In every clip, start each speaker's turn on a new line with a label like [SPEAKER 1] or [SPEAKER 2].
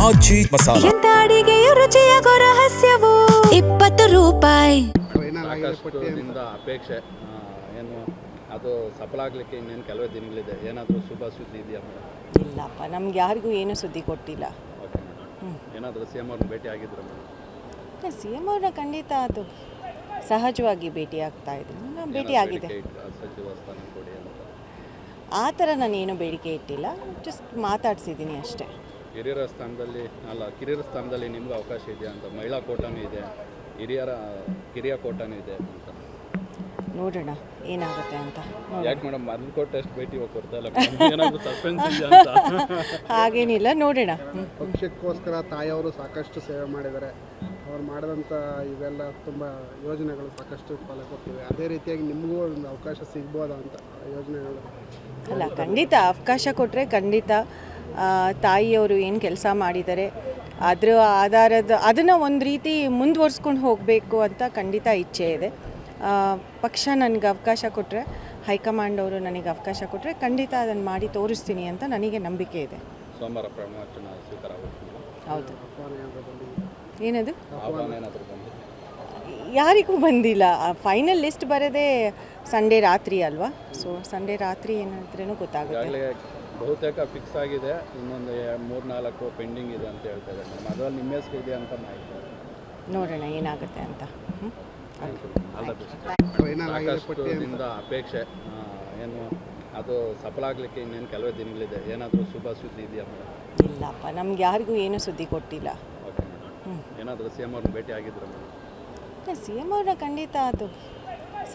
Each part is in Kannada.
[SPEAKER 1] ಆಚಿ ಮಸಾಲ.
[SPEAKER 2] ಎಂತ ಅಡಿಗೆಯ ರುಚಿಯಾಗೋ ರಹಸ್ಯವು 20 ರೂಪಾಯಿ.
[SPEAKER 3] ಸಾಕಷ್ಟು ದಿನದ ಅಪೇಕ್ಷೆ ಏನು ಅದು ಸಫಲ ಆಗಲಿಕ್ಕೆ ಇನ್ನೇನು ಕೆಲವೇ ದಿನಗಳಿದೆ. ಏನಾದರೂ ಶುಭ ಸುದ್ದಿ ಇದೆಯಾ ಮೇಡಮ್?
[SPEAKER 4] ಇಲ್ಲಪ್ಪ, ನಮ್ಗೆ ಯಾರಿಗೂ ಏನೂ ಸುದ್ದಿ ಕೊಟ್ಟಿಲ್ಲ.
[SPEAKER 3] Okay madam. ಏನಾದರೂ ಸಿ ಎಮ್ ಅವ್ರನ್ನ ಭೇಟಿ ಆಗಿದ್ರು ಮೇಡಮ್?
[SPEAKER 4] ಸಿ ಎಮ್ ಅವ್ರನ್ನ ಖಂಡಿತ ಅದು ಸಹಜವಾಗಿ ಭೇಟಿ ಆಗ್ತಾ ಇದ್ದೀನಿ. ನಾನು ಭೇಟಿ ಆಗಿದೆ.
[SPEAKER 3] ಸಚಿವ ಸ್ಥಾನ ಕೊಡಿ ಅಂತ
[SPEAKER 4] ಆ ಥರ ನಾನೇನು ಬೇಡಿಕೆ ಇಟ್ಟಿಲ್ಲ, ಜಸ್ಟ್ ಮಾತಾಡ್ಸಿದ್ದೀನಿ ಅಷ್ಟೇ.
[SPEAKER 3] ಕಿರಿಯರ ಸ್ಥಾನದಲ್ಲಿ ನಿಮ್ಗೆ ಅವಕಾಶ ಇದೆಯಾ ಅಂತ? ಮಹಿಳಾ ಕೋಟಾನೂ ಇದೆ, ಕಿರಿಯ ಕೋಟಾನೂ ಇದೆ ಅಂತ
[SPEAKER 4] ನೋಡೋಣ ಏನಾಗುತ್ತೆ ಅಂತ.
[SPEAKER 3] ಯಾಕೆ ಮೇಡಮ್ ಮೊದಲು ಕೊಟ್ಟು ಎಷ್ಟು ಭೇಟಿ ಹೋಗಿ ಕೊಡ್ತಾ ಇಲ್ಲ? ಏನಾದರೂ ಸಸ್ಪೆನ್ಸ್ ಇದೆಯಾ ಅಂತ?
[SPEAKER 4] ಹಾಗೇನಿಲ್ಲ, ನೋಡೋಣ.
[SPEAKER 5] ಪಕ್ಷಕ್ಕೋಸ್ಕರ ತಾಯಿಯವರು ಸಾಕಷ್ಟು ಸೇವೆ ಮಾಡಿದ್ದಾರೆ. ಅವ್ರು ಮಾಡಿದಂಥ ಇವೆಲ್ಲ ತುಂಬ ಯೋಜನೆಗಳು ಸಾಕಷ್ಟು ಫಲ ಕೊಟ್ಟಿವೆ. ಅದೇ ರೀತಿಯಾಗಿ ನಿಮಗೂ ಒಂದು ಅವಕಾಶ ಸಿಗ್ಬೋದಾ ಅಂತ ಯೋಜನೆಗಳು?
[SPEAKER 4] ಅಲ್ಲ, ಖಂಡಿತ ಅವಕಾಶ ಕೊಟ್ಟರೆ ಖಂಡಿತ ತಾಯಿಯವರು ಏನು ಕೆಲಸ ಮಾಡಿದ್ದಾರೆ ಅದರ ಅದನ್ನು ಒಂದು ರೀತಿ ಮುಂದುವರ್ಸ್ಕೊಂಡು ಹೋಗಬೇಕು ಅಂತ ಖಂಡಿತ ಇಚ್ಛೆ ಇದೆ. ಪಕ್ಷ ನನಗೆ ಅವಕಾಶ ಕೊಟ್ಟರೆ, ಹೈಕಮಾಂಡ್ ಅವರು ನನಗೆ ಅವಕಾಶ ಕೊಟ್ಟರೆ ಖಂಡಿತ ಅದನ್ನು ಮಾಡಿ ತೋರಿಸ್ತೀನಿ ಅಂತ ನನಗೆ ನಂಬಿಕೆ ಇದೆ.
[SPEAKER 3] ಸೋಮವಾರ ಪ್ರಮಾಣ ಸ್ವೀಕಾರ ಆಗುತ್ತೆ.
[SPEAKER 4] ಹೌದು. ಏನದು?
[SPEAKER 3] ಆಹ್ವಾನ ಏನಾದರೂ ಬಂದು?
[SPEAKER 4] ಯಾರಿಗೂ ಬಂದಿಲ್ಲ. ಫೈನಲ್ ಲಿಸ್ಟ್ ಬರೋದೇ ಸಂಡೇ ರಾತ್ರಿ ಅಲ್ವಾ? ಸೊ ಸಂಡೇ ರಾತ್ರಿ ಏನಾದ್ರೂ ಗೊತ್ತಾಗುತ್ತೆ.
[SPEAKER 3] ಈಗಾಗಲೇ ಬಹುತೇಕ ಫಿಕ್ಸ್ ಆಗಿದೆ, ಇನ್ನೊಂದು 3-4 ಪೆಂಡಿಂಗ್ ಇದೆ ಅಂತ ಹೇಳ್ತಾ ಇದ್ದಾರೆ ಮೇಡಮ್. ಅದರಲ್ಲಿ ನಿಮ್ಮ ಹೆಸರು ಇದೆ ಅಂತ ಮಾಹಿತಿ.
[SPEAKER 4] ನೋಡೋಣ ಏನಾಗುತ್ತೆ ಅಂತ.
[SPEAKER 3] ಸಾಕಷ್ಟು ದಿನದ ಅಪೇಕ್ಷೆ ಏನು ಅದು ಸಫಲ ಆಗಲಿಕ್ಕೆ ಇನ್ನೇನು ಕೆಲವೇ ದಿನಗಳಿದೆ. ಏನಾದರೂ ಶುಭ ಸುದ್ದಿ ಇದೆಯಾ ಮೇಡಮ್?
[SPEAKER 4] ಇಲ್ಲಪ್ಪ, ನಮ್ಗೆ ಯಾರಿಗೂ ಏನೂ ಸುದ್ದಿ ಕೊಟ್ಟಿಲ್ಲ.
[SPEAKER 3] Okay madam. ಏನಾದರೂ ಸಿ ಎಮ್ ಅವ್ರನ್ನ ಭೇಟಿ ಆಗಿದ್ರು ಮೇಡಮ್?
[SPEAKER 4] ಸಿ ಎಮ್ ಅವ್ರನ್ನ ಖಂಡಿತ ಅದು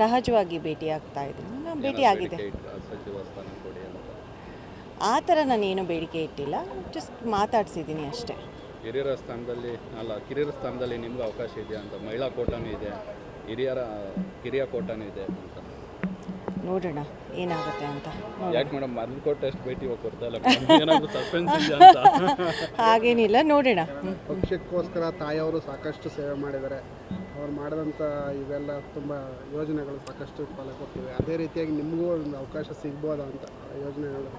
[SPEAKER 4] ಸಹಜವಾಗಿ ಭೇಟಿ ಆಗ್ತಾ ಇದ್ದೀನಿ. ನಾನು ಭೇಟಿ ಆಗಿದೆ.
[SPEAKER 3] ಸಚಿವ ಸ್ಥಾನ ಕೊಡಿ ಅಂತ
[SPEAKER 4] ಆ ಥರ ನಾನೇನು ಬೇಡಿಕೆ ಇಟ್ಟಿಲ್ಲ, ಜಸ್ಟ್ ಮಾತಾಡ್ಸಿದ್ದೀನಿ ಅಷ್ಟೇ.
[SPEAKER 3] ಕಿರಿಯರ ಸ್ಥಾನದಲ್ಲಿ ನಿಮ್ಗೆ ಅವಕಾಶ ಇದೆಯಾ ಅಂತ? ಮಹಿಳಾ ಕೋಟಾನೂ ಇದೆ, ಕಿರಿಯ ಕೋಟಾನೂ ಇದೆ ಅಂತ
[SPEAKER 4] ನೋಡೋಣ ಏನಾಗುತ್ತೆ ಅಂತ.
[SPEAKER 3] ಯಾಕೆ ಮೇಡಮ್ ಮೊದಲು ಕೊಟ್ಟು ಎಷ್ಟು ಭೇಟಿ ಹೋಗಿ ಕೊಡ್ತಾ ಇಲ್ಲ? ಏನಾದರೂ ಸಸ್ಪೆನ್ಸ್ ಇದೆಯಾ ಅಂತ?
[SPEAKER 4] ಹಾಗೇನಿಲ್ಲ, ನೋಡೋಣ.
[SPEAKER 5] ಪಕ್ಷಕ್ಕೋಸ್ಕರ ತಾಯಿಯವರು ಸಾಕಷ್ಟು ಸೇವೆ ಮಾಡಿದ್ದಾರೆ. ಅವ್ರು ಮಾಡಿದಂಥ ಇವೆಲ್ಲ ತುಂಬ ಯೋಜನೆಗಳು ಸಾಕಷ್ಟು ಫಲ ಕೊಟ್ಟಿವೆ. ಅದೇ ರೀತಿಯಾಗಿ ನಿಮಗೂ ಒಂದು ಅವಕಾಶ ಸಿಗ್ಬೋದಾ ಅಂತ ಯೋಜನೆಗಳು?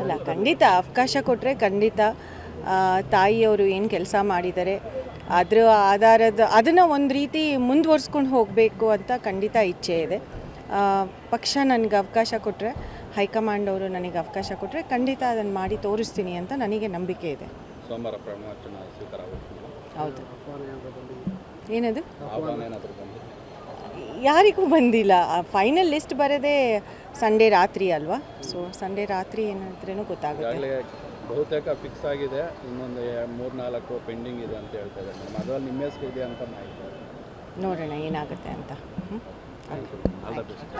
[SPEAKER 4] ಅಲ್ಲ, ಖಂಡಿತ ಅವಕಾಶ ಕೊಟ್ಟರೆ ಖಂಡಿತ ತಾಯಿಯವರು ಏನು ಕೆಲಸ ಮಾಡಿದ್ದಾರೆ ಅದನ್ನು ಒಂದು ರೀತಿ ಮುಂದುವರ್ಸ್ಕೊಂಡು ಹೋಗಬೇಕು ಅಂತ ಖಂಡಿತ ಇಚ್ಛೆ ಇದೆ. ಪಕ್ಷ ನನಗೆ ಅವಕಾಶ ಕೊಟ್ಟರೆ, ಹೈಕಮಾಂಡ್ ಅವರು ನನಗೆ ಅವಕಾಶ ಕೊಟ್ಟರೆ ಖಂಡಿತ ಅದನ್ನು ಮಾಡಿ ತೋರಿಸ್ತೀನಿ ಅಂತ ನನಗೆ ನಂಬಿಕೆ ಇದೆ.
[SPEAKER 3] ಸೋಮವಾರ ಪ್ರಮಾಣ ಸ್ವೀಕಾರ ಆಗುತ್ತೆ.
[SPEAKER 4] ಹೌದು. ಏನದು?
[SPEAKER 3] ಆಹ್ವಾನ ಏನಾದರೂ ಬಂದು?
[SPEAKER 4] ಯಾರಿಗೂ ಬಂದಿಲ್ಲ. ಫೈನಲ್ ಲಿಸ್ಟ್ ಬರೋದೇ ಸಂಡೇ ರಾತ್ರಿ ಅಲ್ವಾ? ಸೊ ಸಂಡೇ ರಾತ್ರಿ ಏನಾದ್ರೂ ಗೊತ್ತಾಗುತ್ತೆ.
[SPEAKER 3] ಈಗಾಗಲೇ ಬಹುತೇಕ ಫಿಕ್ಸ್ ಆಗಿದೆ, ಇನ್ನೊಂದು 3-4 ಪೆಂಡಿಂಗ್ ಇದೆ ಅಂತ ಹೇಳ್ತಾ ಇದ್ದಾರೆ ಮೇಡಮ್. ಅದರಲ್ಲಿ ನಿಮ್ಮ ಹೆಸರು ಇದೆ ಅಂತ ಮಾಹಿತಿ.
[SPEAKER 4] ನೋಡೋಣ ಏನಾಗುತ್ತೆ ಅಂತ.
[SPEAKER 3] All the best.